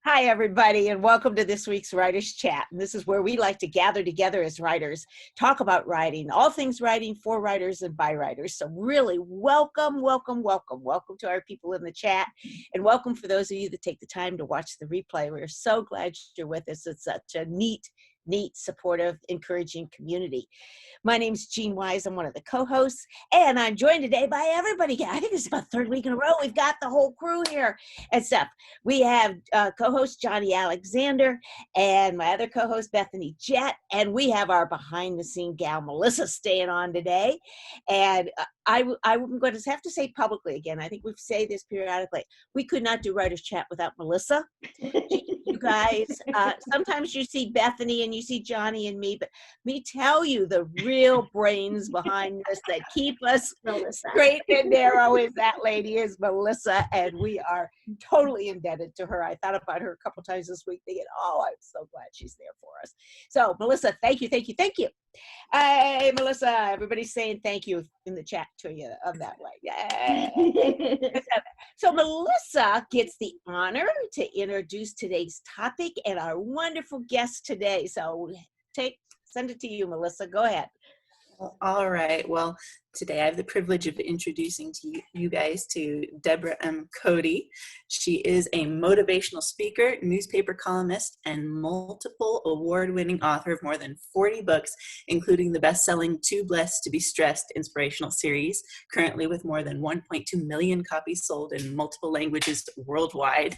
Hi, everybody, and welcome to this week's Writers Chat. And this is where we like to gather together as writers, talk about writing, all things writing for writers and by writers. So really welcome to our people in the chat, and welcome for those of you that take the time to watch the replay. We're so glad you're with us. It's such a neat, supportive, encouraging community. My name is Jean Wise. I'm one of the co-hosts, and I'm joined today by everybody. I think it's about the third week in a row. We've got the whole crew here and stuff. We have co-host Johnny Alexander and my other co-host Bethany Jett, and we have our behind-the-scene gal Melissa staying on today. And I'm going to have to say publicly again, I think we say this periodically, we could not do Writers Chat without Melissa. You guys, sometimes you see Bethany and you see Johnny and me, but me tell you, the real brains behind this that keep us straight and narrow is that lady, is Melissa, and we are totally indebted to her. I thought about her a couple times this week thinking, oh, I'm so glad she's there for us. So Melissa, thank you. Hey, Melissa, everybody's saying thank you in the chat to you on that way. Yay. So Melissa gets the honor to introduce today's topic and our wonderful guest today. So send it to you, Melissa. Go ahead. All right. Well, today I have the privilege of introducing to you guys to Deborah M. Coty. She is a motivational speaker, newspaper columnist, and multiple award-winning author of more than 40 books, including the best-selling Too Blessed to Be Stressed inspirational series, currently with more than 1.2 million copies sold in multiple languages worldwide.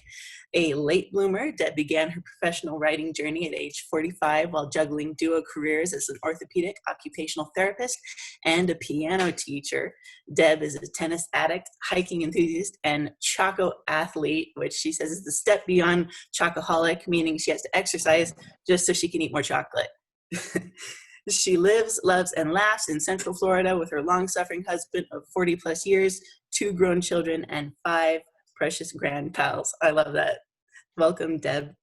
A late bloomer, Deb began her professional writing journey at age 45 while juggling duo careers as an orthopedic, occupational therapist, and a piano teacher. Deb is a tennis addict, hiking enthusiast, and choco-athlete, which she says is the step beyond chocoholic, meaning she has to exercise just so she can eat more chocolate. She lives, loves, and laughs in Central Florida with her long-suffering husband of 40 plus years, 2 grown children, and 5 precious grand pals. I love that. Welcome, Deb.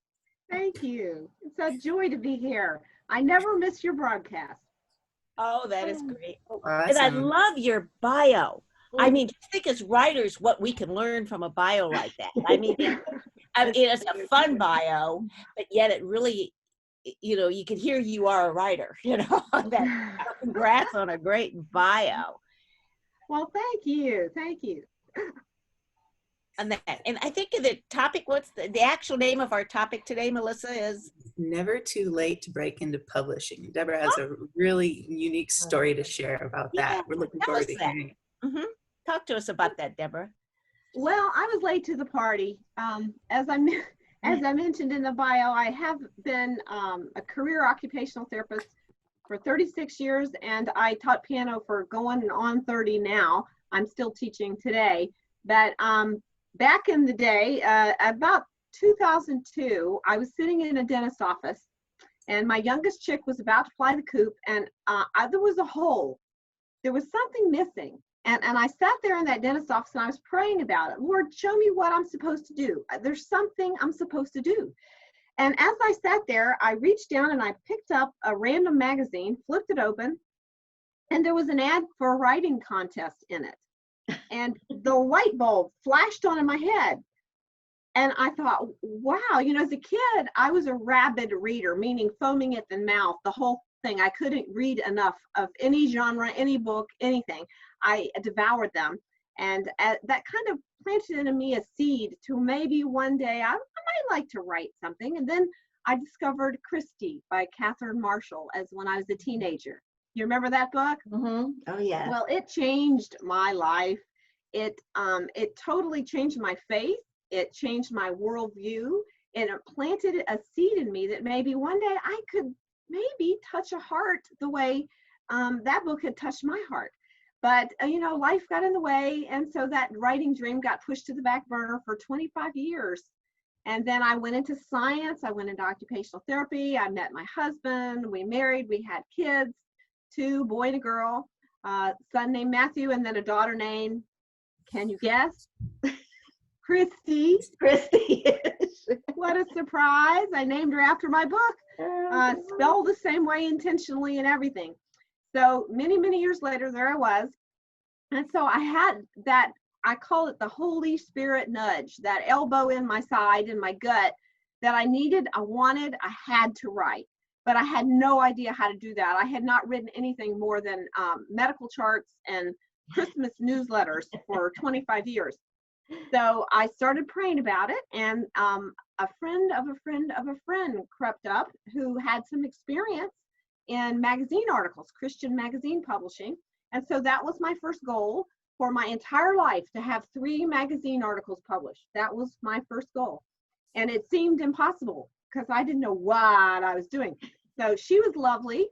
Thank you. It's a joy to be here. I never miss your broadcast. Oh, that is great. Awesome. And I love your bio. I mean, just think as writers what we can learn from a bio like that. I mean, it's a fun bio, but yet it really, you can hear you are a writer, Congrats on a great bio. Well, thank you. And I think the topic, what's the actual name of our topic today, Melissa, is Never Too Late to Break into Publishing. Deborah has a really unique story to share about that. We're looking forward to hearing it. Mm-hmm. Talk to us about that, Deborah. Well, I was late to the party. As I mentioned in the bio, I have been a career occupational therapist for 36 years, and I taught piano for going on 30 now. I'm still teaching today, but back in the day, about 2002, I was sitting in a dentist's office, and my youngest chick was about to fly the coop, and there was a hole. There was something missing, and I sat there in that dentist's office, and I was praying about it. Lord, show me what I'm supposed to do. There's something I'm supposed to do. And as I sat there, I reached down and I picked up a random magazine, flipped it open, and there was an ad for a writing contest in it. And the light bulb flashed on in my head. And I thought, wow, as a kid, I was a rabid reader, meaning foaming at the mouth, the whole thing. I couldn't read enough of any genre, any book, anything. I devoured them. And that kind of planted in me a seed to maybe one day I might like to write something. And then I discovered Christie by Catherine Marshall when I was a teenager. You remember that book? Mm-hmm. Oh, yeah. Well, it changed my life. It totally changed my faith. It changed my worldview, and it planted a seed in me that maybe one day I could maybe touch a heart the way that book had touched my heart. But, life got in the way, and so that writing dream got pushed to the back burner for 25 years. And then I went into science. I went into occupational therapy. I met my husband. We married. We had kids, 2, boy and a girl, son named Matthew, and then a daughter named, can you guess? Christy. What a surprise. I named her after my book. Spelled the same way intentionally and everything. So many, many years later, there I was. And so I had that, I call it the Holy Spirit nudge, that elbow in my side, in my gut, that I had to write, but I had no idea how to do that. I had not written anything more than medical charts and Christmas newsletters for 25 years. So I started praying about it, and a friend of a friend of a friend crept up who had some experience in magazine articles, Christian magazine publishing. And so that was my first goal for my entire life, to have 3 magazine articles published. That was my first goal. And it seemed impossible because I didn't know what I was doing. So she was lovely.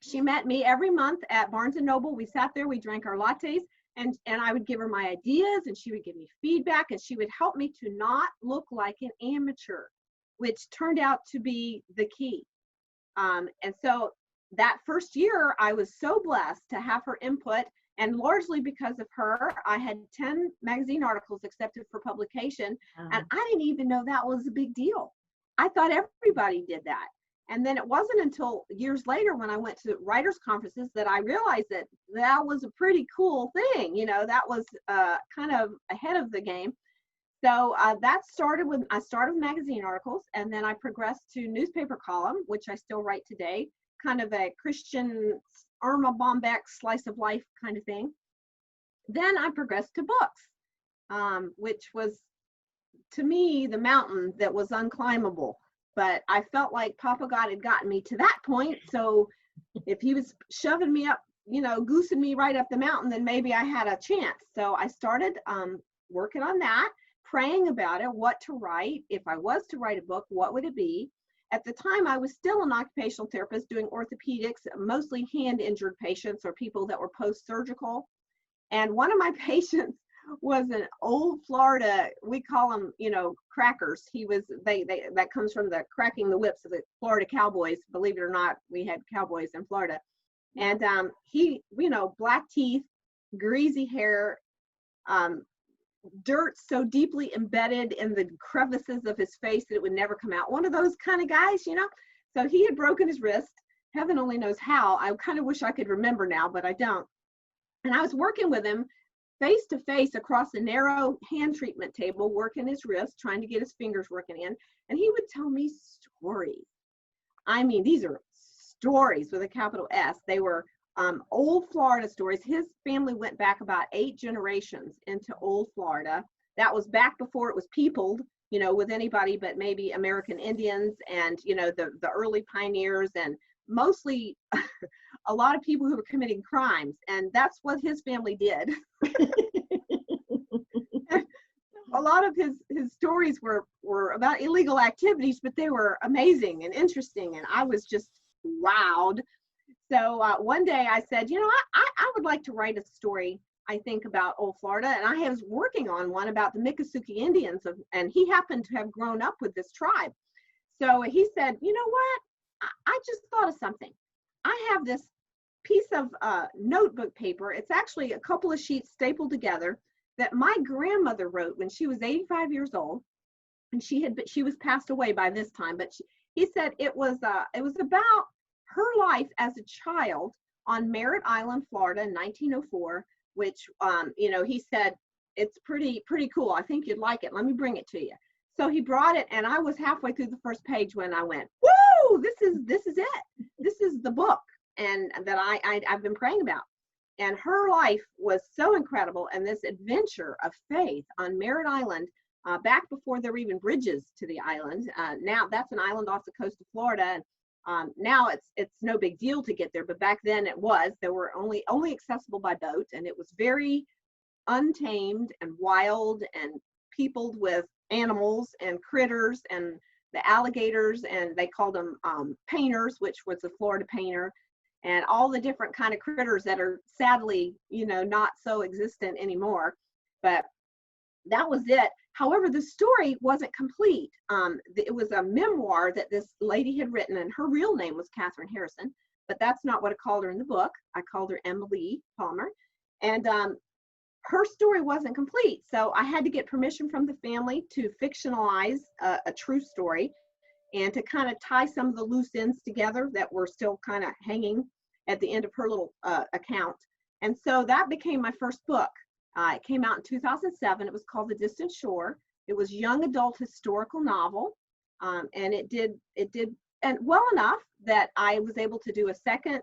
She met me every month at Barnes & Noble. We sat there, we drank our lattes, and I would give her my ideas, and she would give me feedback, and she would help me to not look like an amateur, which turned out to be the key. And so that first year, I was so blessed to have her input, and largely because of her, I had 10 magazine articles accepted for publication, and I didn't even know that was a big deal. I thought everybody did that. And then it wasn't until years later when I went to writers' conferences that I realized that that was a pretty cool thing. You know, that was kind of ahead of the game. So that started with, I started with magazine articles, and then I progressed to newspaper column, which I still write today, kind of a Christian Irma Bombeck slice of life kind of thing. Then I progressed to books, which was, to me, the mountain that was unclimbable. But I felt like Papa God had gotten me to that point. So if he was shoving me up, you know, goosing me right up the mountain, then maybe I had a chance. So I started working on that, praying about it, what to write. If I was to write a book, what would it be? At the time, I was still an occupational therapist doing orthopedics, mostly hand-injured patients or people that were post-surgical. And one of my patients was an old Florida, we call them, you know, crackers. He was, that comes from the cracking the whips of the Florida cowboys. Believe it or not, we had cowboys in Florida. And he, you know, black teeth, greasy hair, dirt so deeply embedded in the crevices of his face that it would never come out. One of those kind of guys, you know. So he had broken his wrist. Heaven only knows how. I kind of wish I could remember now, but I don't. And I was working with him face to face across a narrow hand treatment table, working his wrist, trying to get his fingers working in. And he would tell me stories. I mean, these are stories with a capital S. They were old Florida stories. His family went back about 8 generations into old Florida. That was back before it was peopled, you know, with anybody but maybe American Indians and, you know, the early pioneers, and mostly a lot of people who were committing crimes. And that's what his family did. A lot of his stories were about illegal activities, but they were amazing and interesting. And I was just wowed. So one day I said, you know, I would like to write a story, I think, about old Florida. And I was working on one about the Miccosukee Indians, and he happened to have grown up with this tribe. So he said, you know what? I just thought of something. I have this piece of notebook paper. It's actually a couple of sheets stapled together that my grandmother wrote when she was 85 years old, and she was passed away by this time. But he said it was about her life as a child on Merritt Island, Florida, in 1904. Which you know, he said it's pretty cool. I think you'd like it. Let me bring it to you. So he brought it, and I was halfway through the first page when I went, woo, this is it. This is the book, and that I've been praying about. And her life was so incredible, and this adventure of faith on Merritt Island, back before there were even bridges to the island. Now that's an island off the coast of Florida. Now it's no big deal to get there, but back then it was. There were only accessible by boat, and it was very untamed and wild and peopled with animals and critters and the alligators, and they called them painters, which was a Florida painter, and all the different kind of critters that are sadly, you know, not so existent anymore. But that was it. However, the story wasn't complete. It was a memoir that this lady had written, and her real name was Catherine Harrison, but that's not what I called her in the book. I called her Emily Palmer, and her story wasn't complete. So I had to get permission from the family to fictionalize a true story and to kind of tie some of the loose ends together that were still kind of hanging at the end of her little account. And so that became my first book. It came out in 2007. It was called The Distant Shore. It was young adult historical novel. And it did and well enough that I was able to do a second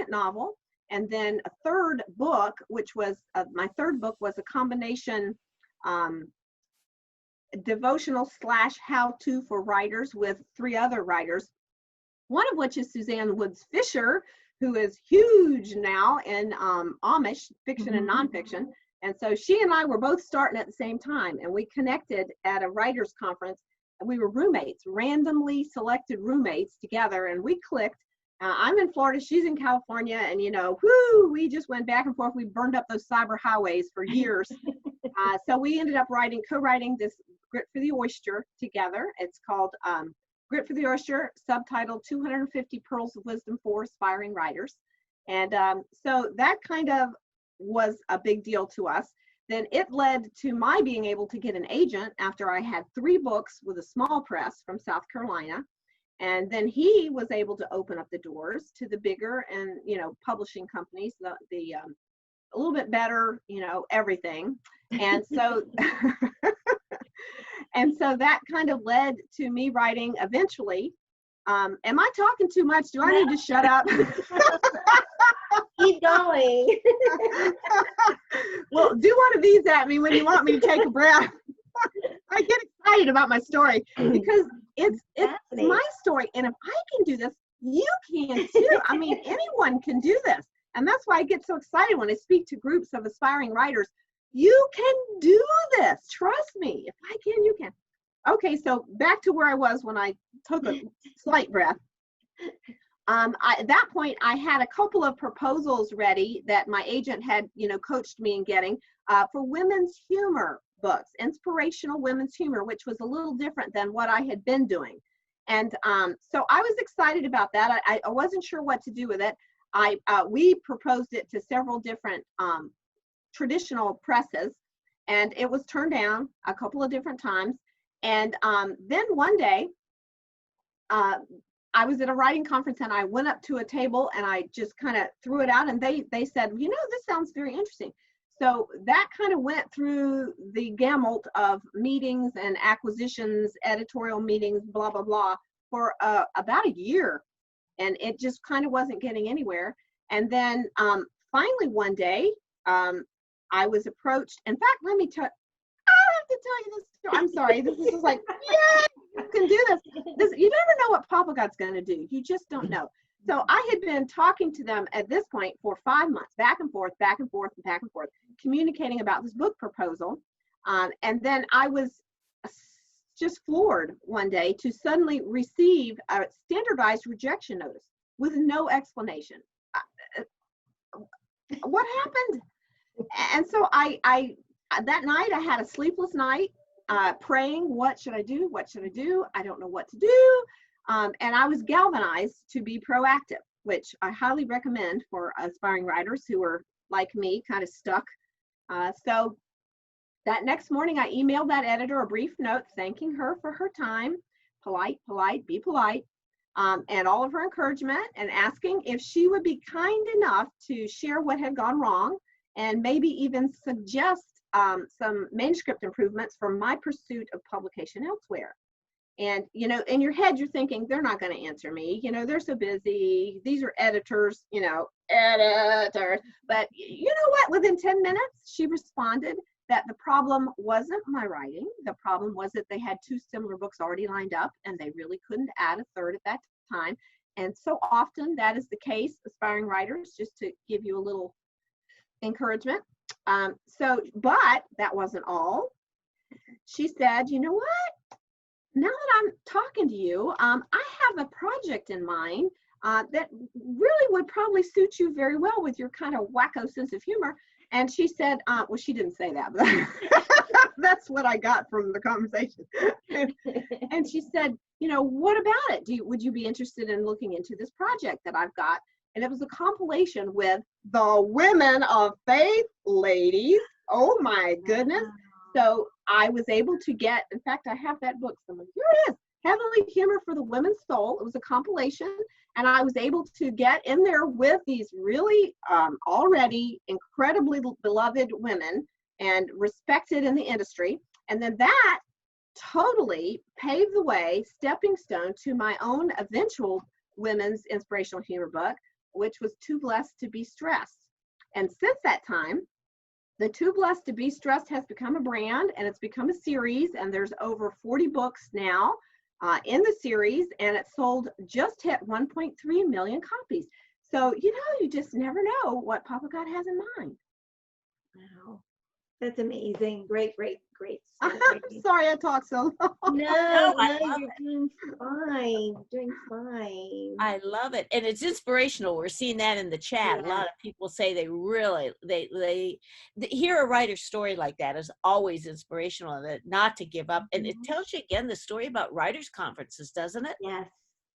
novel, and then a third book, which was my third book was a combination devotional / how-to for writers with 3 other writers, one of which is Suzanne Woods Fisher, who is huge now in Amish fiction and nonfiction. And so she and I were both starting at the same time, and we connected at a writers conference. We were roommates, randomly selected roommates together, and we clicked. I'm in Florida, she's in California, and we just went back and forth. We burned up those cyber highways for years. So we ended up co-writing this Grit for the Oyster together. It's called Grit for the Oyster, subtitled 250 Pearls of Wisdom for Aspiring Writers. And so that kind of was a big deal to us. Then it led to my being able to get an agent after I had 3 books with a small press from South Carolina. And then he was able to open up the doors to the bigger and, publishing companies, the a little bit better, everything. And so, and so that kind of led to me writing eventually. Am I talking too much? Do I need to shut up? Keep going. Well, do one of these at me when you want me to take a breath. I get excited about my story because it's my story, and if I can do this, you can too. I mean, anyone can do this, and that's why I get so excited when I speak to groups of aspiring writers. You can do this. Trust me. If I can, you can. Okay, so back to where I was when I took a slight breath. At that point, I had a couple of proposals ready that my agent had, coached me in getting for women's humor books, inspirational women's humor, which was a little different than what I had been doing. And so I was excited about that. I wasn't sure what to do with it. We proposed it to several different traditional presses, and it was turned down a couple of different times. And then one day, I was at a writing conference, and I went up to a table and I just kind of threw it out, and they said, this sounds very interesting. So that kind of went through the gamut of meetings and acquisitions, editorial meetings, blah, blah, blah, for about a year. And it just kind of wasn't getting anywhere. And then finally one day, I was approached. In fact, I have to tell you this story. I'm sorry. This is like, yeah, you can do this. You never know what Papa God's going to do. You just don't know. So I had been talking to them at this point for 5 months, back and forth, communicating about this book proposal. And then I was just floored one day to suddenly receive a standardized rejection notice with no explanation. What happened? And so I that night I had a sleepless night, praying, what should I do? What should I do? I don't know what to do. And I was galvanized to be proactive, which I highly recommend for aspiring writers who are like me, kind of stuck. So that next morning I emailed that editor a brief note thanking her for her time, polite, be polite, and all of her encouragement, and asking if she would be kind enough to share what had gone wrong and maybe even suggest some manuscript improvements for my pursuit of publication elsewhere. And, in your head, you're thinking, they're not going to answer me. They're so busy. These are editors, editors. But you know what? Within 10 minutes, she responded that the problem wasn't my writing. The problem was that they had 2 similar books already lined up, and they really couldn't add a third at that time. And so often that is the case, aspiring writers, just to give you a little encouragement. But that wasn't all. She said, you know what? Now that I'm talking to you, I have a project in mind that really would probably suit you very well with your kind of wacko sense of humor. And she said, well, she didn't say that, but that's what I got from the conversation. And she said, what about it? Would you be interested in looking into this project that I've got? And it was a compilation with the Women of Faith ladies. Oh my goodness. So I was able to get, in fact, I have that book somewhere. Here it is, Heavenly Humor for the Women's Soul. It was a compilation, and I was able to get in there with these really already incredibly beloved women and respected in the industry. And then that totally paved the way, stepping stone to my own eventual women's inspirational humor book, which was Too Blessed to Be Stressed. And since that time, the Too Blessed to Be Stressed has become a brand, and it's become a series, and there's over 40 books now in the series, and it just hit 1.3 million copies. So, you just never know what Papa God has in mind. Wow. That's amazing. Great. I'm sorry I talk so long. No, I love you're doing fine. Doing fine. I love it. And it's inspirational. We're seeing that in the chat. Yeah. A lot of people say they really, they hear a writer's story like that is always inspirational, and that not to give up. And it tells you again the story about writers' conferences, doesn't it? Yes.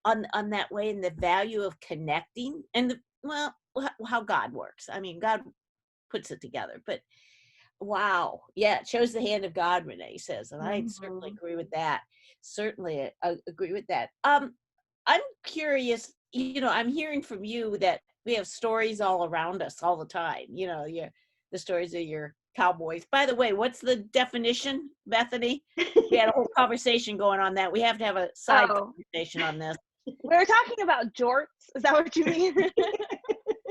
On that way, and the value of connecting, and how God works. I mean, God puts it together, but wow. Yeah, it shows the hand of God, Renee says, and I certainly agree with that. Certainly agree with that. I'm curious, I'm hearing from you that we have stories all around us all the time. The stories of your cowboys. By the way, what's the definition, Bethany? We had a whole conversation going on that. We have to have a side conversation on this. We were talking about jorts. Is that what you mean?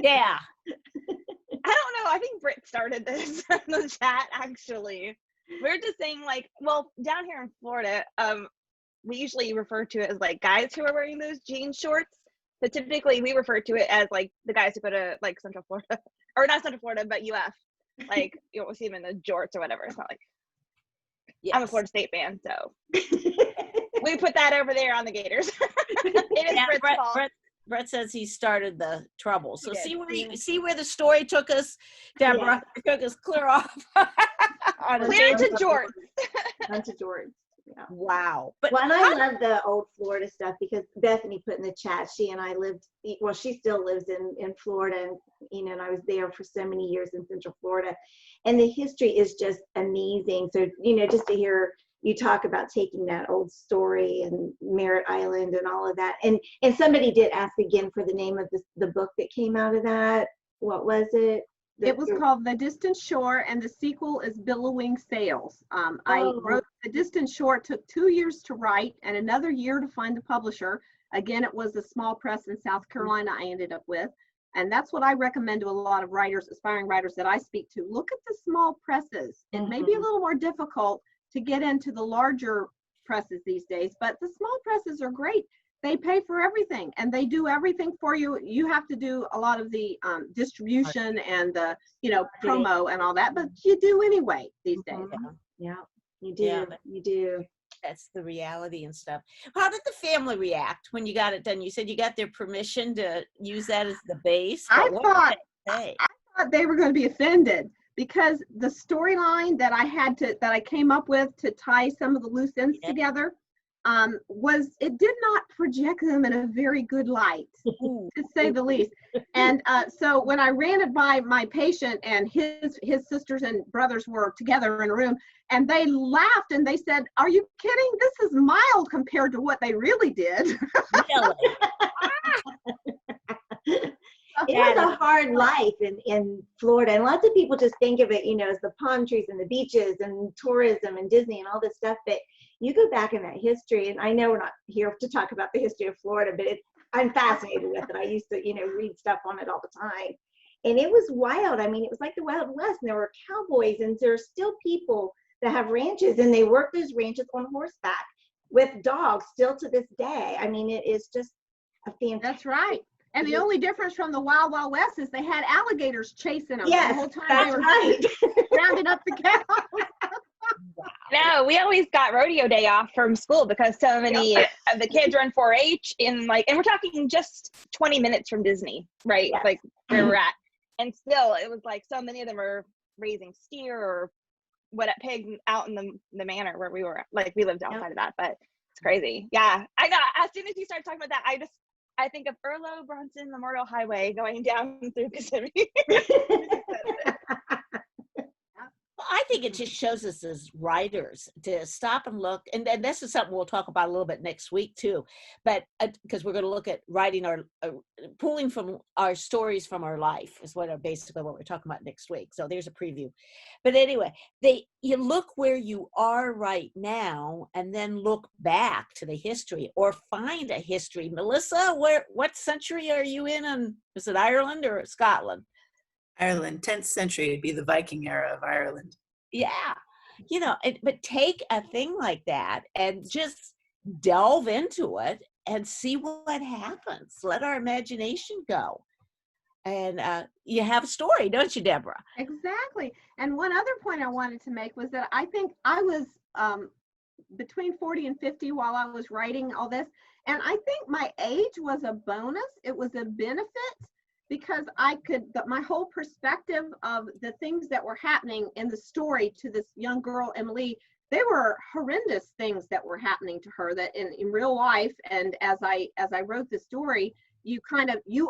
Yeah. I don't know. I think Britt started this in the chat, actually. We're just saying, down here in Florida, we usually refer to it as guys who are wearing those jean shorts. But typically we refer to it as the guys who go to Central Florida, or not Central Florida, but UF. We'll see them in the jorts or whatever. It's not Yes. I'm a Florida State fan, so we put that over there on the Gators. It is Britt's fault. Brett says he started the trouble. So see where the story took us, Deborah. It took us clear off. Clear to Jorts. Onto Jorts. Yeah. Wow. And I love the old Florida stuff because Bethany put in the chat, she and I she still lives in Florida, and I was there for so many years in Central Florida, and the history is just amazing. So, just to hear you talk about taking that old story and Merritt Island and all of that. And somebody did ask again for the name of the book that came out of that. What was it? It was called The Distant Shore, and the sequel is Billowing Sails. I wrote The Distant Shore. It took 2 years to write and another year to find the publisher. Again, it was a small press in South Carolina I ended up with. And that's what I recommend to a lot of writers, aspiring writers that I speak to. Look at the small presses. It may be a little more difficult to get into the larger presses these days, but the small presses are great. They pay for everything and they do everything for you. You have to do a lot of the distribution and the promo and all that, but you do anyway these days. Yeah, you do. Yeah, you do. That's the reality and stuff. How did the family react when you got it done? You said you got their permission to use that as the base. I thought they were going to be offended, because the storyline that I came up with to tie some of the loose ends together it did not project them in a very good light, to say the least. And so when I ran it by my patient, and his sisters and brothers were together in a room, and they laughed and they said, "Are you kidding? This is mild compared to what they really did." Really? It was a hard life in Florida, and lots of people just think of it, as the palm trees and the beaches and tourism and Disney and all this stuff. But you go back in that history, and I know we're not here to talk about the history of Florida, but I'm fascinated with it. I used to, read stuff on it all the time, and it was wild. I mean, it was like the Wild West, and there were cowboys, and there's still people that have ranches, and they work those ranches on horseback with dogs still to this day. I mean, it is just a fantastic. That's right. And the only difference from the Wild Wild West is they had alligators chasing them the whole time. That's right. Rounding up the cows. No, we always got rodeo day off from school because so many of the kids run 4-H and we're talking just 20 minutes from Disney, right? Yes. Where we're at. And still, it was so many of them are raising steer or pigs out in the manor where we were. We lived outside of that, but it's crazy. Yeah, I know. As soon as you started talking about that, I think of Erlo Bronson Memorial Highway going down through Kissimmee. I think it just shows us as writers to stop and look, and this is something we'll talk about a little bit next week too, but because we're going to look at writing our, pulling from our stories from our life is basically what we're talking about next week. So there's a preview. But anyway, you look where you are right now and then look back to the history or find a history. Melissa, what century are you in? Is it Ireland or Scotland? Ireland, 10th century would be the Viking era of Ireland. Yeah, but take a thing like that and just delve into it and see what happens. Let our imagination go. And you have a story, don't you, Deborah? Exactly. And one other point I wanted to make was that I think I was between 40 and 50 while I was writing all this. And I think my age was a bonus. It was a benefit, because my whole perspective of the things that were happening in the story to this young girl, Emily, they were horrendous things that were happening to her that in real life. And as I wrote the story, you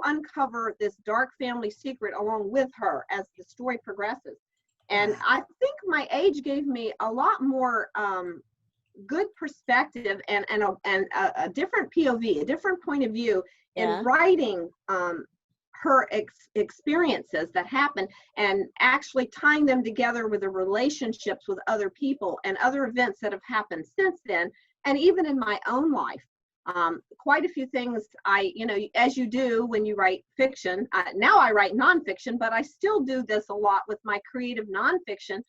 uncover this dark family secret along with her as the story progresses. And I think my age gave me a lot more good perspective and a different POV, a different point of view in writing her experiences that happened and actually tying them together with the relationships with other people and other events that have happened since then. And even in my own life, quite a few things as you do when you write fiction. Now I write nonfiction, but I still do this a lot with my creative nonfiction.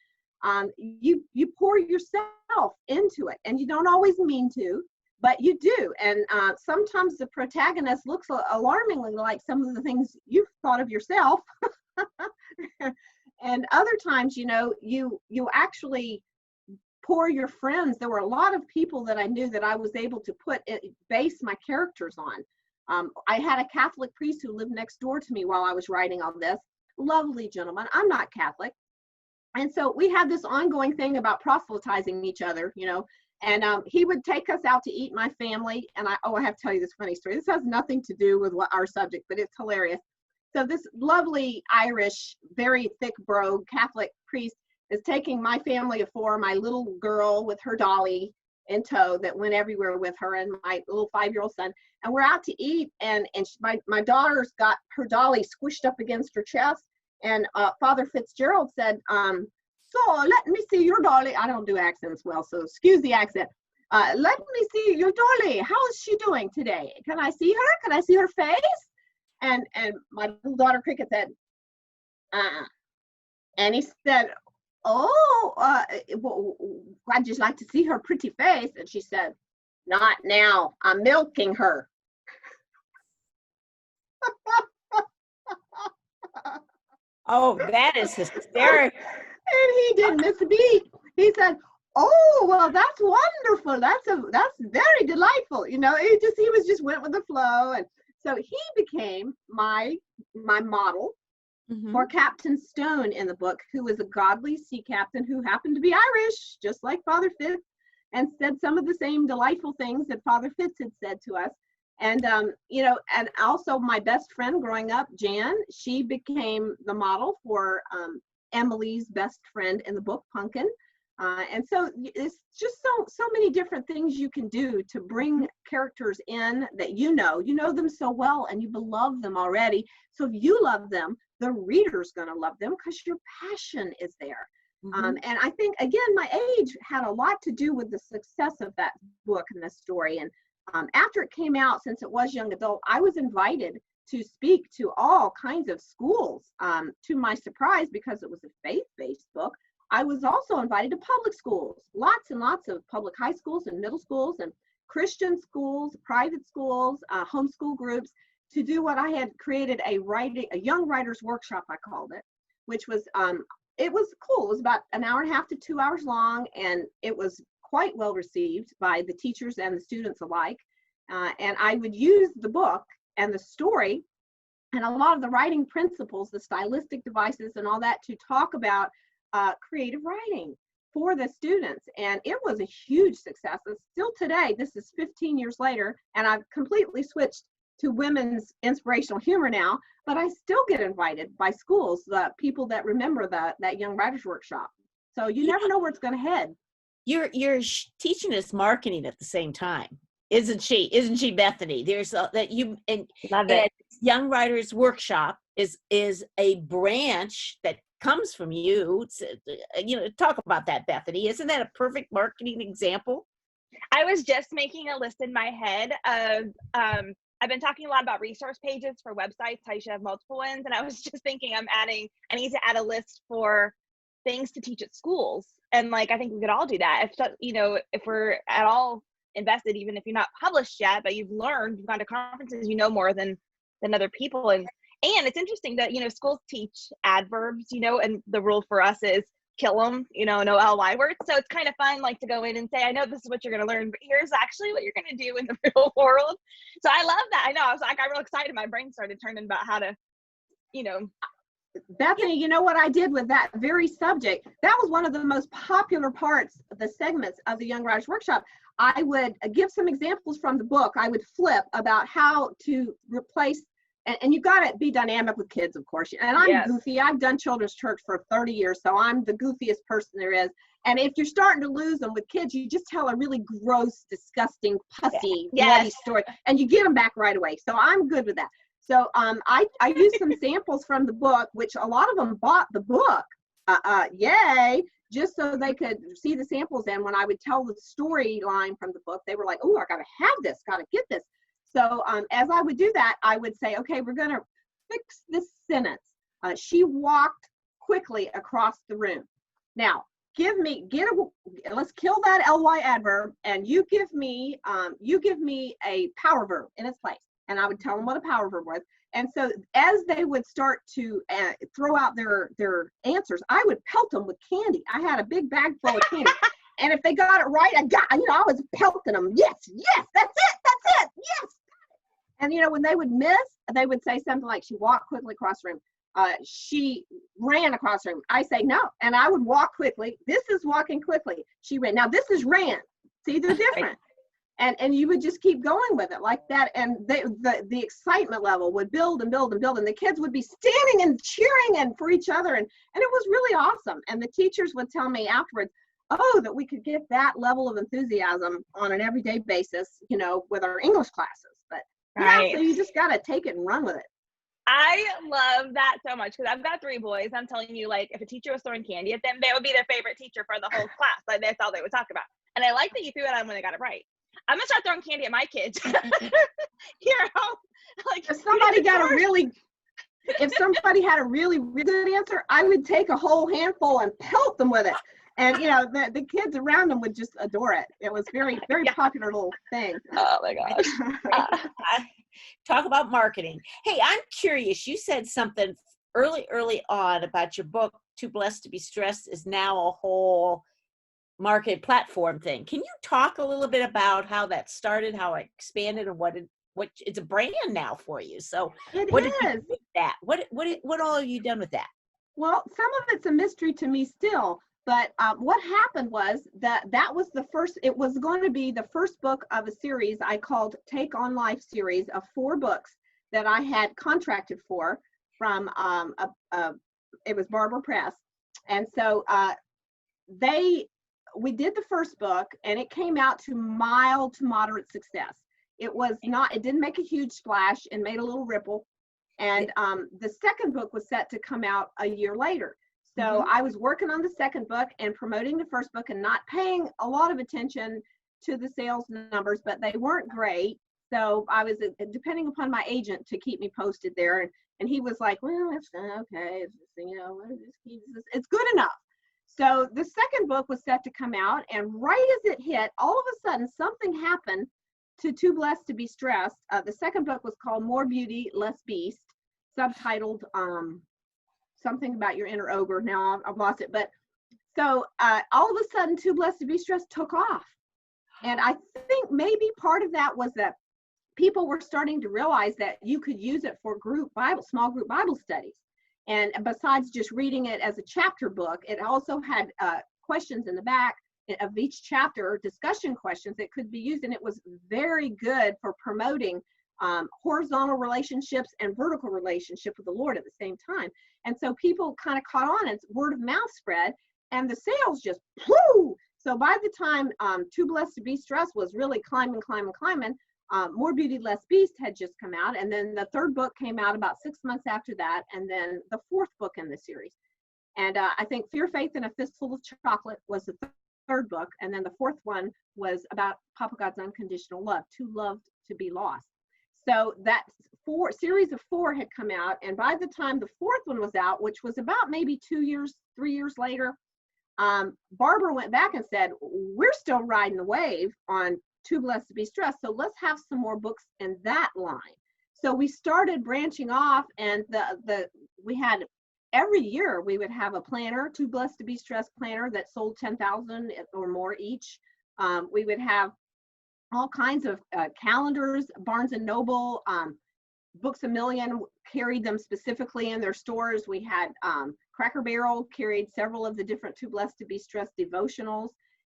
You pour yourself into it, and you don't always mean to, but you do. And sometimes the protagonist looks alarmingly like some of the things you've thought of yourself. And other times, you actually pour your friends. There were a lot of people that I knew that I was able to base my characters on. I had a Catholic priest who lived next door to me while I was writing all this. Lovely gentleman. I'm not Catholic. And so we had this ongoing thing about proselytizing each other, and he would take us out to eat, my family. And I have to tell you this funny story. This has nothing to do with our subject, but it's hilarious. So this lovely Irish, very thick brogue Catholic priest is taking my family of four, my little girl with her dolly in tow that went everywhere with her, and my little 5-year-old son. And we're out to eat, and my daughter's got her dolly squished up against her chest. And Father Fitzgerald said, so let me see your dolly. I don't do accents well, so excuse the accent. Let me see your dolly. How is she doing today? Can I see her? Can I see her face? And my little daughter Cricket said, and he said, oh, I'd just like to see her pretty face. And she said, not now. I'm milking her. Oh, that is hysterical. And he didn't miss a beat. He said, oh, well, that's wonderful. That's very delightful. He went with the flow. And so he became my model for Captain Stone in the book, who was a godly sea captain who happened to be Irish, just like Father Fitz, and said some of the same delightful things that Father Fitz had said to us. And, and also my best friend growing up, Jan, she became the model for Emily's best friend in the book, Pumpkin. And so it's just so many different things you can do to bring characters in that you know them so well and you love them already. So if you love them, the reader's going to love them because your passion is there. And I think, again, my age had a lot to do with the success of that book and this story. And after it came out, since it was young adult, I was invited to speak to all kinds of schools. To my surprise, because it was a faith-based book, I was also invited to public schools, lots and lots of public high schools and middle schools and Christian schools, private schools, homeschool groups, to do what I had created, a young writers workshop, I called it, which was, it was cool. It was about an hour and a half to 2 hours long, and it was quite well received by the teachers and the students alike. And I would use the book and the story and a lot of the writing principles, the stylistic devices and all that, to talk about creative writing for the students. And it was a huge success. And still today, this is 15 years later, and I've completely switched to women's inspirational humor now, but I still get invited by schools, the people that remember that young writers workshop. So you never know where it's going to head. You're teaching us marketing at the same time, isn't she, Bethany? There's that you and Love it. Young Writers Workshop is a branch that comes from you. Talk about that, Bethany. Isn't that a perfect marketing example? I was just making a list in my head of I've been talking a lot about resource pages for websites, how you should have multiple ones, and I was just thinking I need to add a list for things to teach at schools. And like, I think we could all do that. If we're at all invested, even if you're not published yet, but you've learned, you've gone to conferences, you know more than other people. And it's interesting that, schools teach adverbs, and the rule for us is kill them, no ly words. So it's kind of fun, like, to go in and say, I know this is what you're going to learn, but here's actually what you're going to do in the real world. So I love that. I know, I got real excited. My brain started turning about how to, Bethany, you know what I did with that very subject? That was one of the most popular parts, the segments of the Young Writers Workshop. I would give some examples from the book. I would flip about how to replace, and you've got to be dynamic with kids, of course. And I'm goofy. I've done children's church for 30 years, so I'm the goofiest person there is. And if you're starting to lose them with kids, you just tell a really gross, disgusting, pussy, bloody story, and you get them back right away. So I'm good with that. So I used some samples from the book, which a lot of them bought the book, yay, just so they could see the samples. And when I would tell the storyline from the book, they were like, oh, I got to have this, got to get this. So as I would do that, I would say, okay, we're going to fix this sentence. She walked quickly across the room. Now, let's kill that ly adverb, and you give me a power verb in its place. And I would tell them what a power verb was. And so as they would start to throw out their answers, I would pelt them with candy. I had a big bag full of candy. And if they got it right, I was pelting them. Yes, that's it, yes. And, when they would miss, they would say something like, she walked quickly across the room. She ran across the room. I say, no. And I would walk quickly. This is walking quickly. She ran. Now, this is ran. See, they're different. And you would just keep going with it like that. And the excitement level would build and build and build. And the kids would be standing and cheering and for each other. And it was really awesome. And the teachers would tell me afterwards, that we could get that level of enthusiasm on an everyday basis, with our English classes. But so you just got to take it and run with it. I love that so much because I've got 3 boys. I'm telling you, like, if a teacher was throwing candy at them, they would be their favorite teacher for the whole class. Like, that's all they would talk about. And I like that you threw it on when they got it right. I'm gonna start throwing candy at my kids here at home. Like, if somebody had a really good answer, I would take a whole handful and pelt them with it. And the kids around them would just adore it. It was very, very popular little thing. Oh my gosh. Talk about marketing. Hey, I'm curious. You said something early on about your book, Too Blessed to Be Stressed, is now a whole market platform thing. Can you talk a little bit about how that started, how it expanded, and what it's a brand now for you? So what did you do with that? What all have you done with that? Well, some of it's a mystery to me still, but what happened was that was the first, it was going to be the first book of a series I called Take on Life series of 4 books that I had contracted for from it was Barber Press. And so we did the first book, and it came out to mild to moderate success. It didn't make a huge splash and made a little ripple. And the second book was set to come out a year later. So I was working on the second book and promoting the first book and not paying a lot of attention to the sales numbers, but they weren't great. So I was depending upon my agent to keep me posted there. And he was like, well, it's okay. It's good enough. So the second book was set to come out, and right as it hit, all of a sudden something happened to Too Blessed to Be Stressed. The second book was called More Beauty, Less Beast, subtitled something about your inner ogre. Now I've lost it. But so all of a sudden Too Blessed to Be Stressed took off. And I think maybe part of that was that people were starting to realize that you could use it for small group Bible studies. And besides just reading it as a chapter book, it also had questions in the back of each chapter, discussion questions that could be used. And it was very good for promoting horizontal relationships and vertical relationship with the Lord at the same time. And so people kind of caught on, and word of mouth spread. and the sales just flew. So by the time Too Blessed to Be Stressed was really climbing, More Beauty, Less Beast had just come out. And then the third book came out about 6 months after that. And then the fourth book in the series. And I think Fear, Faith, and a Fistful of Chocolate was the third book. And then the fourth one was about Papa God's unconditional love, Too Loved to Be Lost. So that series of 4 had come out. And by the time the fourth one was out, which was about maybe 3 years later, Barbara went back and said, we're still riding the wave on Too Blessed to Be Stressed, so let's have some more books in that line. So we started branching off, and we had every year we would have a planner, Too Blessed to Be Stressed planner, that sold 10,000 or more each. We would have all kinds of calendars. Barnes and Noble, Books A Million carried them specifically in their stores. We had Cracker Barrel carried several of the different Too Blessed to Be Stressed devotionals.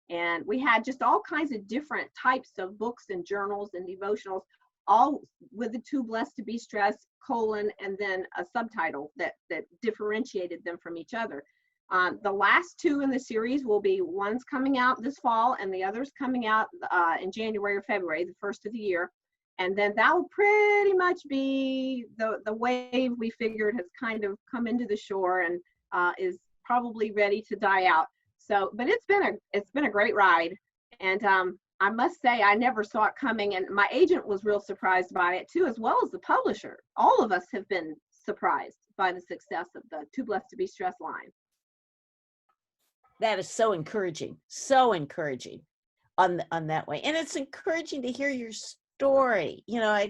And we had just all kinds of different types of books and journals and devotionals, all with the Too Blessed to Be Stressed : and then a subtitle that differentiated them from each other. The last 2 in the series will be, one's coming out this fall and the other's coming out in January or February, the first of the year. And then that will pretty much be the wave we figured has kind of come into the shore and is probably ready to die out. So, but it's been a great ride. And I must say, I never saw it coming. And my agent was real surprised by it too, as well as the publisher. All of us have been surprised by the success of the Too Blessed to Be Stressed line. That is so encouraging on that way. And it's encouraging to hear your story. You know, I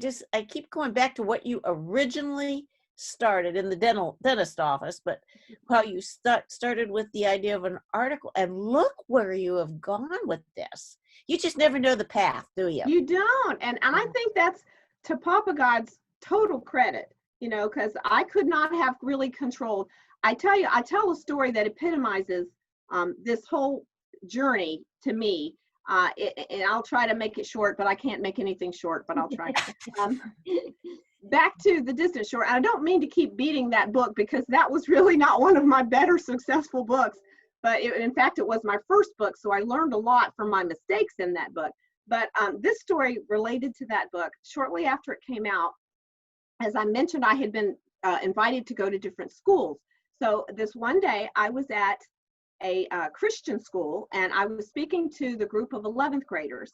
keep going back to what you originally started in the dentist office, but how you started with the idea of an article, and look where you have gone with this. You just never know the path, do you? You don't. And I think that's to Papa God's total credit, you know, because I could not have really controlled. I tell a story that epitomizes this whole journey to me. And I'll try to make it short, but I can't make anything short, but I'll try. Back to The Distant Shore. I don't mean to keep beating that book, because that was really not one of my better successful books. But in fact, it was my first book, so I learned a lot from my mistakes in that book. But this story related to that book, shortly after it came out, as I mentioned, I had been invited to go to different schools. So this one day, I was at a Christian school, and I was speaking to the group of 11th graders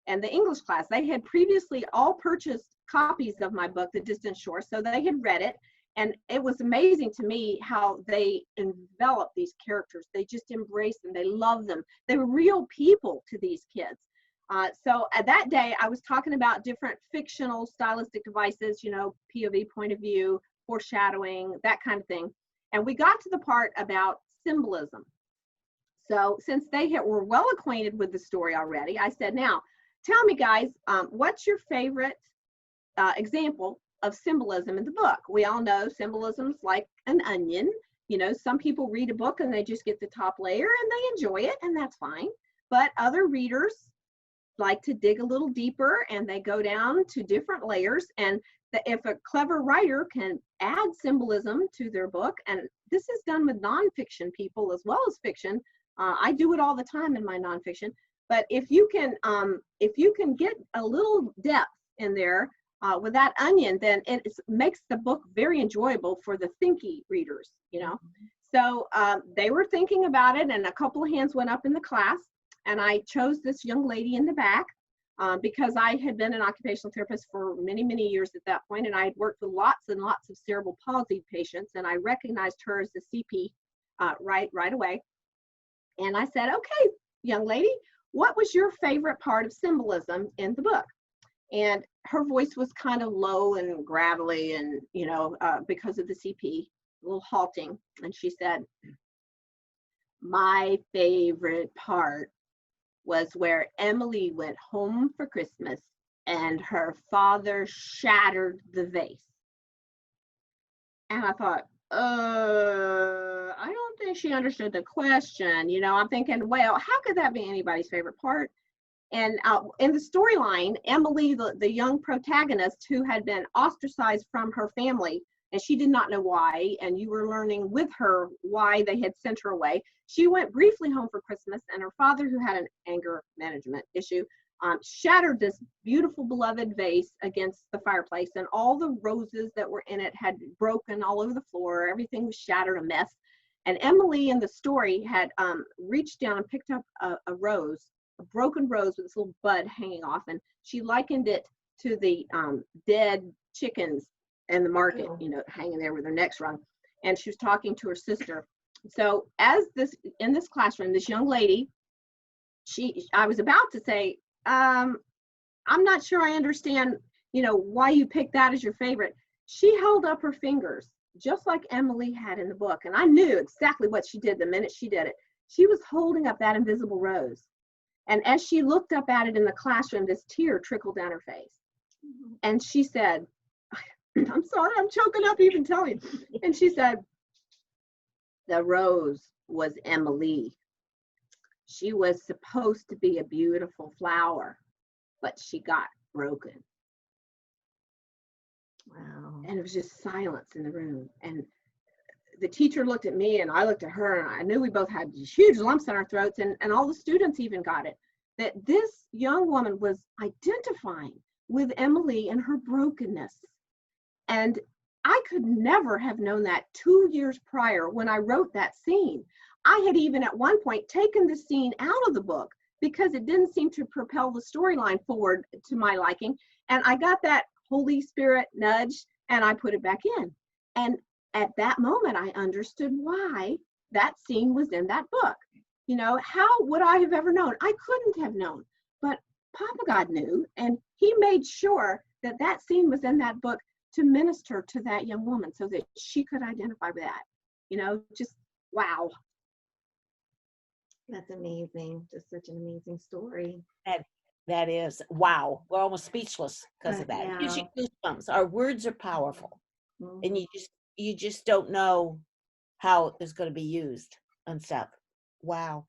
and the English class. They had previously all purchased copies of my book, The Distant Shore, so they had read it. And it was amazing to me how they enveloped these characters. They just embraced them. They loved them. They were real people to these kids. So at that day, I was talking about different fictional stylistic devices, you know, POV, point of view, foreshadowing, that kind of thing. And we got to the part about symbolism. So since they were well acquainted with the story already, I said, now, tell me, guys, what's your favorite example of symbolism in the book? We all know symbolism's like an onion. You know, some people read a book and they just get the top layer and they enjoy it, and that's fine. But other readers like to dig a little deeper and they go down to different layers. And if a clever writer can add symbolism to their book, and this is done with nonfiction people as well as fiction, I do it all the time in my nonfiction. But if you can get a little depth in there with that onion, then it makes the book very enjoyable for the thinky readers, you know. So they were thinking about it, and a couple of hands went up in the class, and I chose this young lady in the back because I had been an occupational therapist for many, many years at that point, and I had worked with lots and lots of cerebral palsy patients, and I recognized her as the CP right away. And I said, okay, young lady, what was your favorite part of symbolism in the book? And her voice was kind of low and gravelly, and, you know, because of the CP, a little halting. And she said, my favorite part was where Emily went home for Christmas and her father shattered the vase. And I thought, I don't think she understood the question. You know, I'm thinking, well, how could that be anybody's favorite part? And in the storyline, Emily, the young protagonist who had been ostracized from her family, and she did not know why, and you were learning with her why they had sent her away. She went briefly home for Christmas, and her father, who had an anger management issue, shattered this beautiful beloved vase against the fireplace, and all the roses that were in it had broken all over the floor. Everything was shattered, a mess. And Emily in the story had reached down and picked up a rose, a broken rose with this little bud hanging off, and she likened it to the dead chickens in the market, you know, hanging there with their necks wrung. And she was talking to her sister. So in this classroom, this young lady, I was about to say, I'm not sure I understand, you know, why you picked that as your favorite. She held up her fingers, just like Emily had in the book. And I knew exactly what she did the minute she did it. She was holding up that invisible rose. And as she looked up at it in the classroom, this tear trickled down her face. And she said, I'm sorry, I'm choking up even telling you. And she said, the rose was Emily. She was supposed to be a beautiful flower, but she got broken. Wow. And it was just silence in the room. And the teacher looked at me and I looked at her, and I knew we both had these huge lumps in our throats, and all the students even got it, that this young woman was identifying with Emily and her brokenness. And I could never have known that 2 years prior when I wrote that scene. I had even at one point taken the scene out of the book because it didn't seem to propel the storyline forward to my liking. And I got that Holy Spirit nudge and I put it back in. And at that moment, I understood why that scene was in that book. You know, how would I have ever known? I couldn't have known, but Papa God knew, and he made sure that that scene was in that book to minister to that young woman so that she could identify with that. You know, just wow. That's amazing. Just such an amazing story. That is, wow. We're almost speechless because of that. Yeah. It gives you goosebumps. Our words are powerful. Mhm. And you just don't know how it's going to be used and stuff. Wow.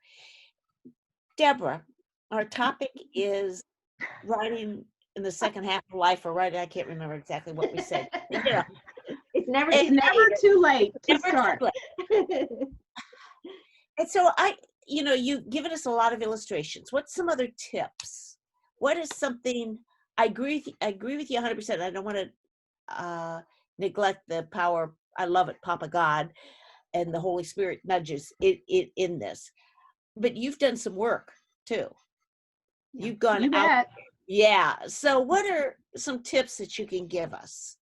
Deborah, our topic is writing in the second half of life, or writing, I can't remember exactly what we said. Yeah. It's never It's never too late to Never too start. late. And so you've given us a lot of illustrations. What's some other tips? What is something, I agree with you 100%. I don't want to neglect the power. I love it, Papa God and the Holy Spirit nudges it in this. But you've done some work too. You've gone You out. bet. Yeah. So what are some tips that you can give us?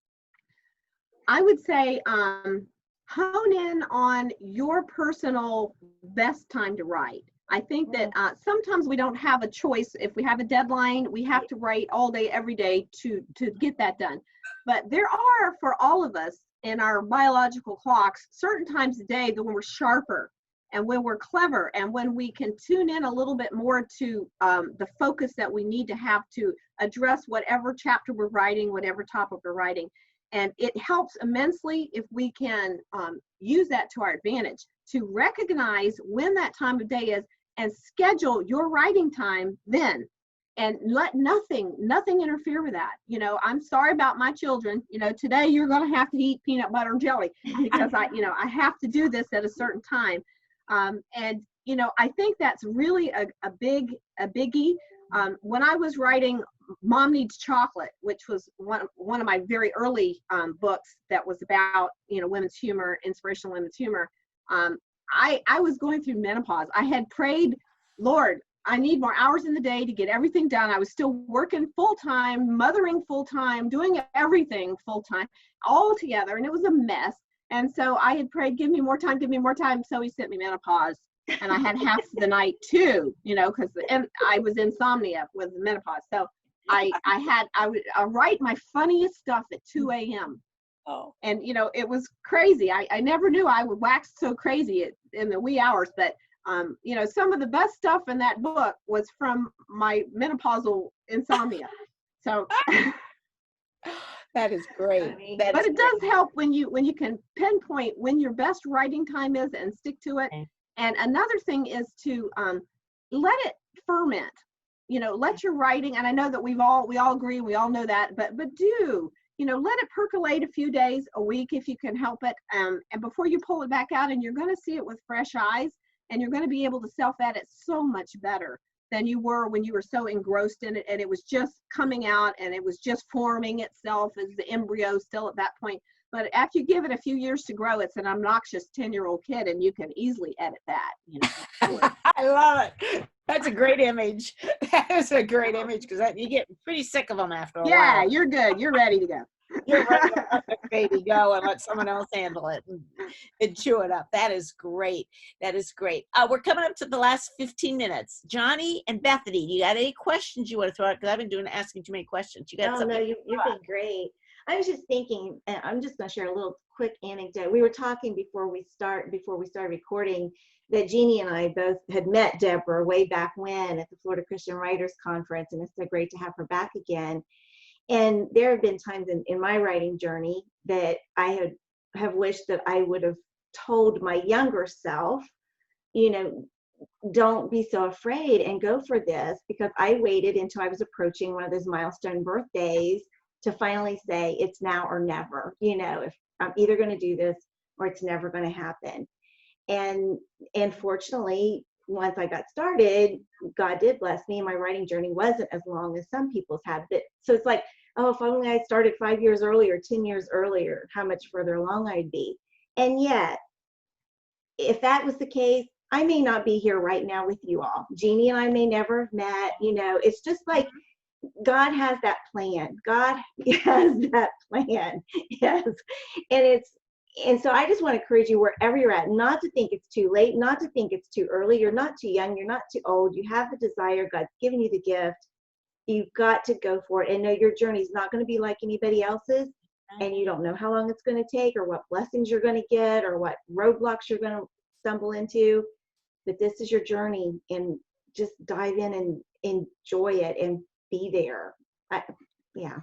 I would say hone in on your personal best time to write. I think that sometimes we don't have a choice. If we have a deadline, we have to write all day, every day to get that done. But there are, for all of us in our biological clocks, certain times a day that when we're sharper and when we're clever and when we can tune in a little bit more to the focus that we need to have to address whatever chapter we're writing, whatever topic we're writing. And it helps immensely if we can use that to our advantage to recognize when that time of day is and schedule your writing time then, and let nothing interfere with that. You know, I'm sorry about my children. You know, today you're going to have to eat peanut butter and jelly because I have to do this at a certain time. And, you know, I think that's really a biggie. When I was writing Mom Needs Chocolate, which was one of my very early books that was about, you know, women's humor, inspirational women's humor, I was going through menopause. I had prayed, Lord, I need more hours in the day to get everything done. I was still working full-time, mothering full-time, doing everything full-time, all together, and it was a mess. And so I had prayed, give me more time, give me more time. So he sent me menopause. And I had half the night too, you know, because I was insomnia with menopause. So I would write my funniest stuff at 2 a.m. Oh. And, you know, it was crazy. I never knew I would wax so crazy in the wee hours. But, you know, some of the best stuff in that book was from my menopausal insomnia. So that is great. But it does help when you can pinpoint when your best writing time is and stick to it. Okay. And another thing is to let it ferment. You know, let your writing, and I know that we all agree, we all know that, but do, you know, let it percolate a few days, a week if you can help it, and before you pull it back out, and you're going to see it with fresh eyes. and you're going to be able to self-edit so much better than you were when you were so engrossed in it and it was just coming out and it was just forming itself as the embryo still at that point. But after you give it a few years to grow, it's an obnoxious 10-year-old kid, and you can easily edit that. You know. I love it. That's a great image. That is a great image because you get pretty sick of them after a while. Yeah, you're good. You're ready to go. You're ready to let the baby go and let someone else handle it and chew it up. That is great. That is great. We're coming up to the last 15 minutes. Johnny and Bethany, you got any questions you want to throw out? Because I've been asking too many questions. You got something? No, you've been great. I was just thinking, and I'm just going to share a little quick anecdote. We were talking before we started recording that Jeannie and I both had met Deborah way back when at the Florida Christian Writers Conference, and it's so great to have her back again. And there have been times in my writing journey that I have wished that I would have told my younger self, you know, don't be so afraid and go for this, because I waited until I was approaching one of those milestone birthdays to finally say it's now or never. You know, if I'm either going to do this or it's never going to happen. And fortunately, once I got started, God did bless me, and my writing journey wasn't as long as some people's have. But so it's like, oh, if only I started 5 years earlier, 10 years earlier, how much further along I'd be. And yet, if that was the case, I may not be here right now with you all. Jeannie and I may never have met. You know, it's just like God has that plan. God has that plan. Yes. And so I just want to encourage you wherever you're at, not to think it's too late, not to think it's too early. You're not too young. You're not too old. You have the desire. God's given you the gift. You've got to go for it and know your journey is not going to be like anybody else's. And you don't know how long it's going to take or what blessings you're going to get or what roadblocks you're going to stumble into. But this is your journey, and just dive in and enjoy it and be there. Yeah.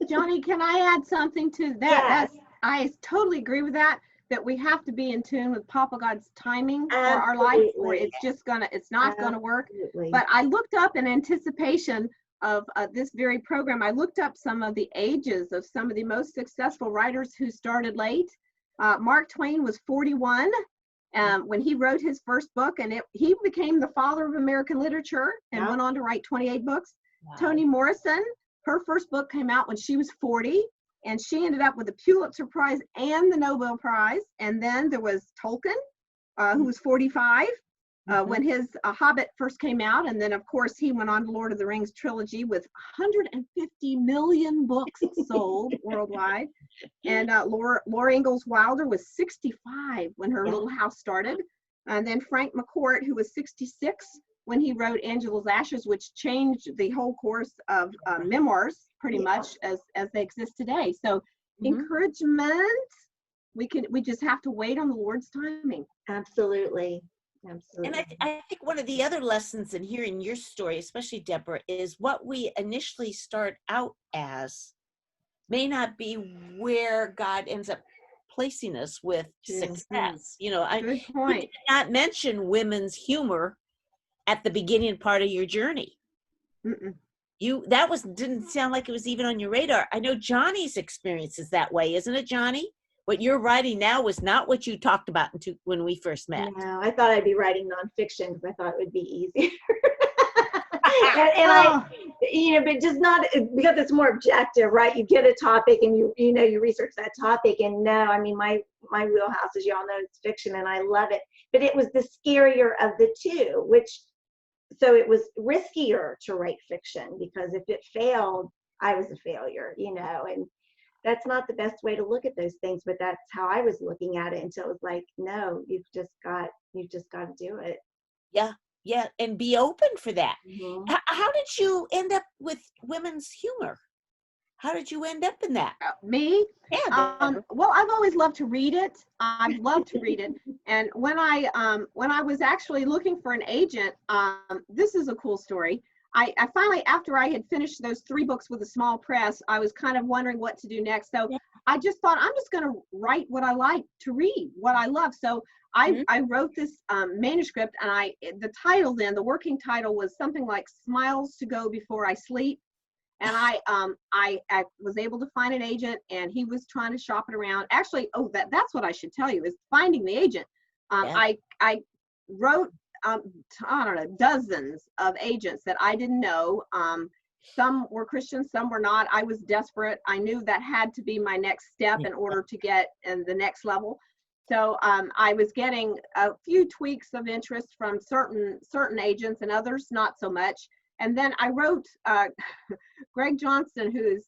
Johnny, can I add something to that? Yes. I totally agree with that we have to be in tune with Papa God's timing for our life, or it's not gonna work. But I looked up in anticipation of this very program, I looked up some of the ages of some of the most successful writers who started late. Mark Twain was 41 when he wrote his first book, and he became the father of American literature and went on to write 28 books. Wow. Toni Morrison, her first book came out when she was 40, and she ended up with the Pulitzer Prize and the Nobel Prize. And then there was Tolkien, who was 45 when his Hobbit first came out. And then, of course, he went on to Lord of the Rings trilogy with 150 million books sold worldwide. And Laura Ingalls Wilder was 65 when her little house started. And then Frank McCourt, who was 66 when he wrote Angela's Ashes, which changed the whole course of memoirs pretty much as they exist today. So encouragement, we just have to wait on the Lord's timing. Absolutely. And I think one of the other lessons in hearing your story, especially Deborah, is what we initially start out as may not be where God ends up placing us with success. You know, Good point. You did not mention women's humor at the beginning part of your journey. Didn't sound like it was even on your radar. I know Johnny's experience is that way, isn't it, Johnny? What you're writing now was not what you talked about when we first met. No, I thought I'd be writing nonfiction because I thought it would be easier. I, you know, but just not because it's more objective, right? You get a topic and you research that topic, and no, I mean my wheelhouse, as y'all know, it's fiction, and I love it. But it was the scarier of the two, so it was riskier to write fiction because if it failed, I was a failure, you know, and that's not the best way to look at those things, but that's how I was looking at it until it was like, no, you've just got to do it. Yeah, and be open for that. How did you end up with women's humor? How did you end up in that? Me? Yeah. Well, I've always loved to read it. I've loved to read it. And when I was actually looking for an agent, this is a cool story. I finally, after I had finished those 3 books with a small press, I was kind of wondering what to do next. So I just thought, I'm just going to write what I like to read, what I love. So I wrote this manuscript, and the working title was something like Smiles to Go Before I Sleep. And I was able to find an agent, and he was trying to shop it around. Actually, that's what I should tell you, is finding the agent. I wrote, I don't know, dozens of agents that I didn't know. Some were Christian, some were not. I was desperate. I knew that had to be my next step in order to get in the next level. So I was getting a few tweaks of interest from certain agents and others not so much. And then I wrote Greg Johnston, who's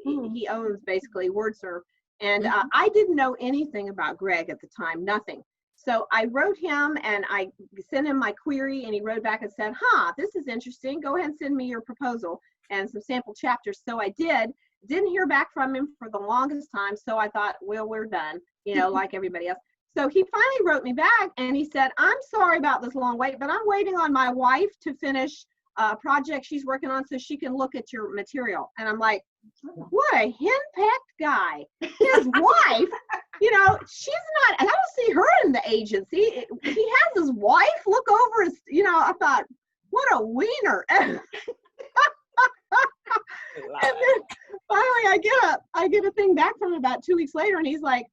he owns basically WordServe, and I didn't know anything about Greg at the time, nothing. So I wrote him and I sent him my query, and he wrote back and said, this is interesting. Go ahead and send me your proposal and some sample chapters. So I did. Didn't hear back from him for the longest time. So I thought, well, we're done, like everybody else. So he finally wrote me back and he said, I'm sorry about this long wait, but I'm waiting on my wife to finish a project she's working on so she can look at your material. And I'm like, what a henpecked guy. His wife, she's not, and I don't see her in the agency. He has his wife look over his, I thought, what a wiener. And then finally I get a thing back from him about 2 weeks later, and he's like,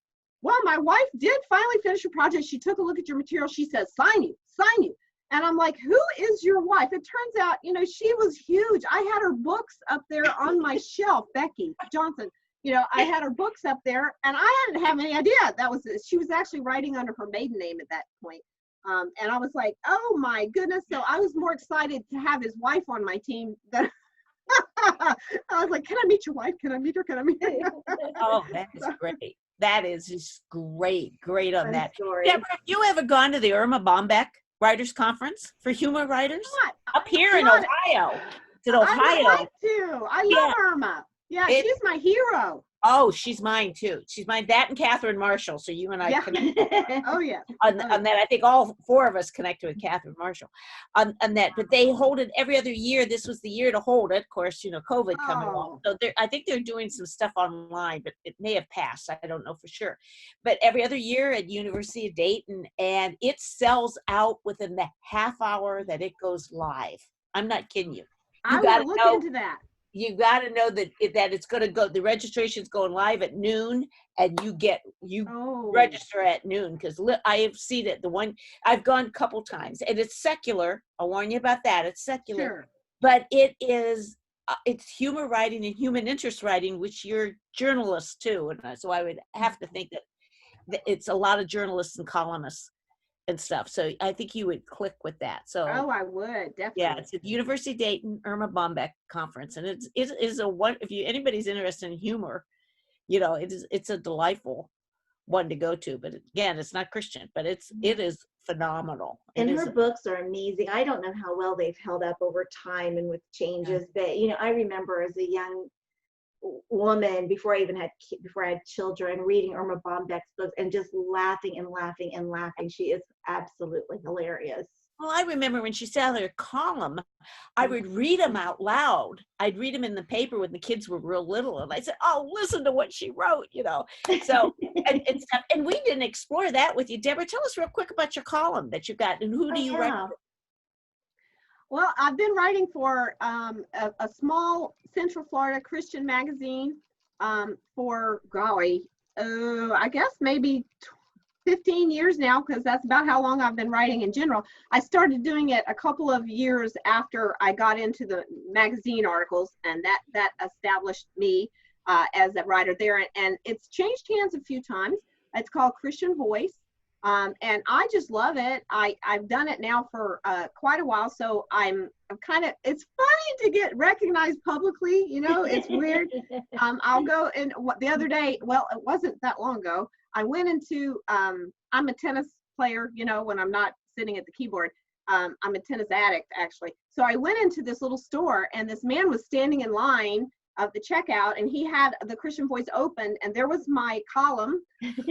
well, my wife did finally finish her project. She took a look at your material. She says, sign you. And I'm like, who is your wife? It turns out, she was huge. I had her books up there on my shelf, Becky Johnson. I had her books up there, and I didn't have any idea she was actually writing under her maiden name at that point. And I was like, oh my goodness. So I was more excited to have his wife on my team than I was like, can I meet your wife? Can I meet her? Can I meet her? Oh, that is great. That is just great. Great on that. Story. Deborah, have you ever gone to the Irma Bombeck Writers Conference for humor writers? Up here in Ohio. It's in Ohio. I would like to. I love Irma. Yeah, she's my hero. Oh, she's mine too. She's mine. That and Catherine Marshall. So you and I connect. Oh yeah. On that, I think all four of us connected with Catherine Marshall on that. But they hold it every other year. This was the year to hold it. Of course, COVID coming along. So I think they're doing some stuff online, but it may have passed. I don't know for sure. But every other year at University of Dayton, and it sells out within the half hour that it goes live. I'm not kidding you. I will look into that. You got to know that it's going to go. The registration's going live at noon, and you register at noon, because I have seen it. The one I've gone a couple times, and it's secular. I'll warn you about that. It's secular, sure. But it is. It's humor writing and human interest writing, which you're journalists too, and so I would have to think that it's a lot of journalists and columnists and stuff. So I think you would click with that. So I would definitely. Yeah, it's at University of Dayton Irma Bombeck Conference, and it is a one. If anybody's interested in humor, it's a delightful one to go to. But again, it's not Christian, but it is phenomenal. And her books are amazing. I don't know how well they've held up over time and with changes, but I remember as a young woman before I had children, reading Irma Bombeck's books and just laughing and laughing and laughing. She is absolutely hilarious. Well, I remember when she sat her column, I would read them out loud. I'd read them in the paper when the kids were real little, and I said, "Oh, listen to what she wrote," So and stuff. And we didn't explore that with you, Deborah. Tell us real quick about your column that you got, and who do you write for? Well, I've been writing for a small Central Florida Christian magazine for, I guess maybe 15 years now, because that's about how long I've been writing in general. I started doing it a couple of years after I got into the magazine articles, and that established me as a writer there. And it's changed hands a few times. It's called Christian Voice. And I just love it. I've done it now for quite a while, so I'm it's funny to get recognized publicly, it's weird. I'll go, and the other day, well, it wasn't that long ago, I went into, I'm a tennis player, when I'm not sitting at the keyboard. I'm a tennis addict, actually. So I went into this little store, and this man was standing in line of the checkout, and he had the Christian Voice open, and there was my column.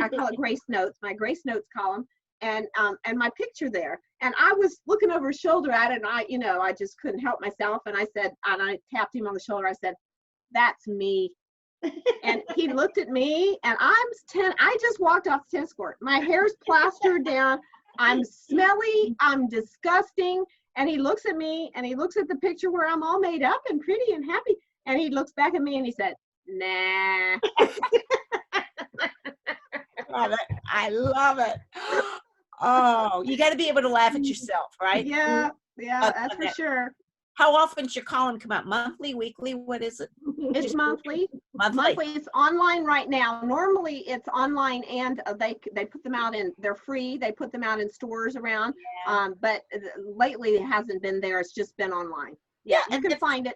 I call it Grace Notes, my Grace Notes column, and my picture there. And I was looking over his shoulder at it, and I just couldn't help myself. And I said, and I tapped him on the shoulder. I said, "That's me." And he looked at me, and I just walked off the tennis court. My hair's plastered down. I'm smelly. I'm disgusting. And he looks at me, and he looks at the picture where I'm all made up and pretty and happy. And he looks back at me and he said, "Nah." I love it. Oh, you got to be able to laugh at yourself, right? Yeah, that's for sure. How often does your column come out? Monthly, weekly? What is it? It's monthly. Monthly. It's online right now. Normally it's online, and they put them out they're free. They put them out in stores around. Yeah. But lately it hasn't been there. It's just been online. Yeah, you can find it.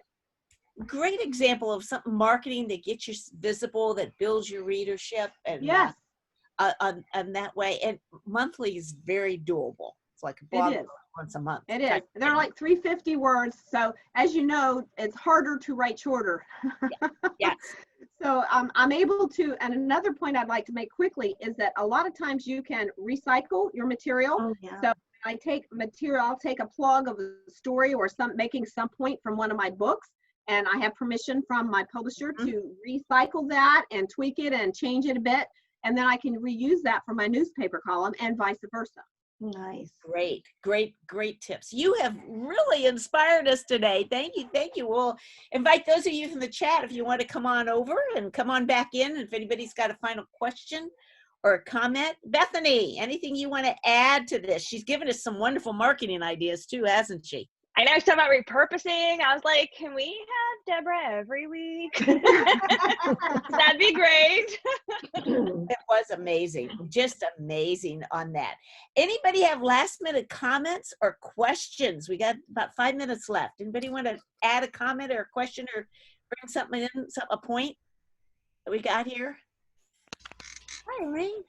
Great example of something marketing that gets you visible, that builds your readership, and Yes, on that way. And monthly is very doable. It's like a blog it is. Once a month. It is. They're like 350 words. So as you know, it's harder to write shorter. Yes. So I'm able to, and another point I'd like to make quickly is that a lot of times you can recycle your material. Oh, yeah. So I take material, I'll take a plug of a story or making some point from one of my books, and I have permission from my publisher to recycle that and tweak it and change it a bit. And then I can reuse that for my newspaper column and vice versa. Nice. Great tips. You have really inspired us today. Thank you. We'll invite those of you from the chat if you want to come on over and come on back in. If anybody's got a final question or a comment. Bethany, anything you want to add to this? She's given us some wonderful marketing ideas too, hasn't she? I know she's talking about repurposing. I was like, can we have Deborah every week? That'd be great. It was amazing, just amazing on that. Anybody have last minute comments or questions? We got about 5 minutes left. Anybody want to add a comment or a question or bring something in, a point that we got here? Hi, Elaine.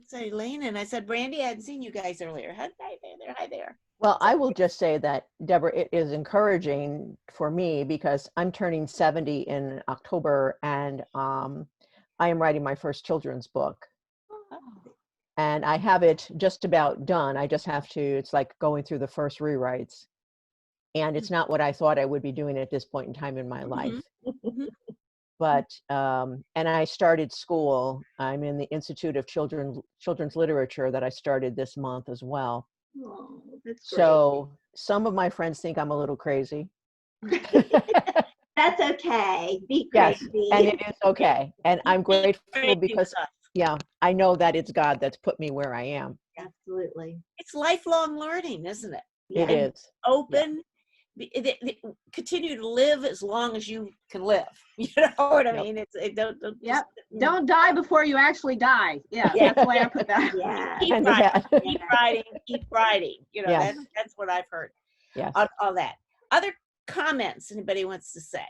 It's Elaine, and I said, Brandy, I hadn't seen you guys earlier. Hi there. Hi there. Well, I will just say that, Deborah, it is encouraging for me because I'm turning 70 in October, and I am writing my first children's book. And I have it just about done. I just have to, it's like going through the first rewrites. And it's not what I thought I would be doing at this point in time in my life. But, and I started school. I'm in the Institute of Children's Literature that I started this month as well. Oh, that's great. So some of my friends think I'm a little crazy. That's okay. Be Yes, crazy. and it is okay. And I'm grateful because, yeah, I know that it's God that's put me where I am. Absolutely. It's lifelong learning, isn't it? It is. Open. Continue to live as long as you can live. You know what I mean? Don't die before you actually die. Yeah, that's the way I put that. Yeah. Keep writing. You know, that's what I've heard. Yes. All that. Other comments anybody wants to say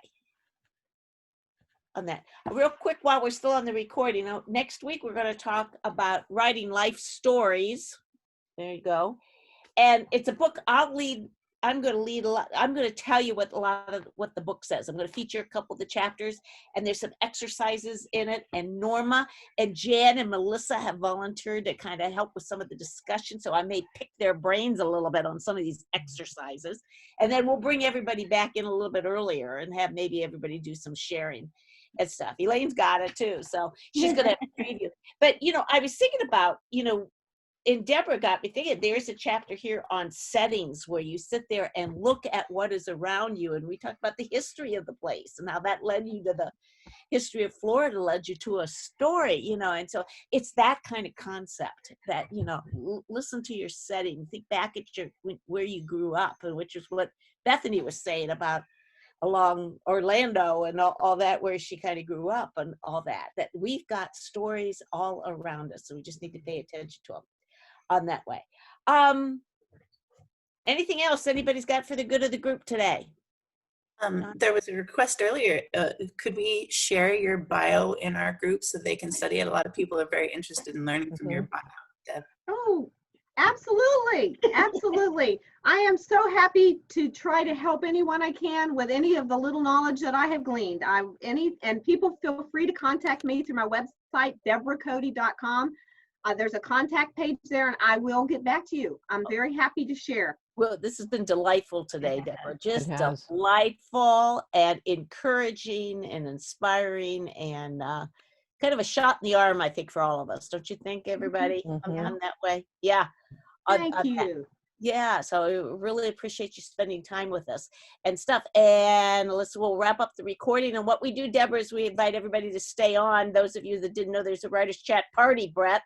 on that? Real quick, while we're still on the recording, next week we're going to talk about writing life stories. There you go. And it's a book I'm going to tell you what the book says. I'm going to feature a couple of the chapters, and there's some exercises in it. And Norma and Jan and Melissa have volunteered to kind of help with some of the discussion. So I may pick their brains a little bit on some of these exercises. And then we'll bring everybody back in a little bit earlier and have maybe everybody do some sharing and stuff. Elaine's got it too. So she's going to have a preview. But, I was thinking about, and Deborah got me thinking, there's a chapter here on settings where you sit there and look at what is around you. And we talked about the history of the place and how that led you to the history of Florida, led you to a story, and so it's that kind of concept that, listen to your setting, think back at where you grew up, and which is what Bethany was saying about along Orlando and all that, where she kind of grew up and all that we've got stories all around us. So we just need to pay attention to them on that way. Anything else anybody's got for the good of the group today? There was a request earlier. Could we share your bio in our group so they can study it? A lot of people are very interested in learning from your bio, Deb. Oh, absolutely. Absolutely. I am so happy to try to help anyone I can with any of the little knowledge that I have gleaned. And people feel free to contact me through my website, deborahcoty.com. There's a contact page there, and I will get back to you. I'm very happy to share. Well, this has been delightful today, Deborah. Just delightful and encouraging and inspiring, and kind of a shot in the arm, I think, for all of us. Don't you think, everybody? On that way? Yeah. Thank you. Yeah, so I really appreciate you spending time with us and stuff. And we'll wrap up the recording. And what we do, Deborah, is we invite everybody to stay on. Those of you that didn't know, there's a Writers Chat party, Brett.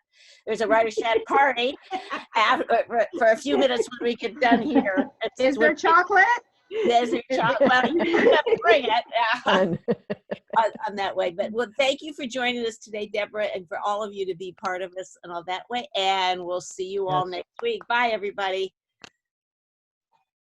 There's a Writers Chat party for a few minutes when we get done here. Is there chocolate? There's your chocolate. Well, you have to bring it on that way. But well, thank you for joining us today, Deborah, and for all of you to be part of this and all that way. And we'll see you all next week. Bye, everybody.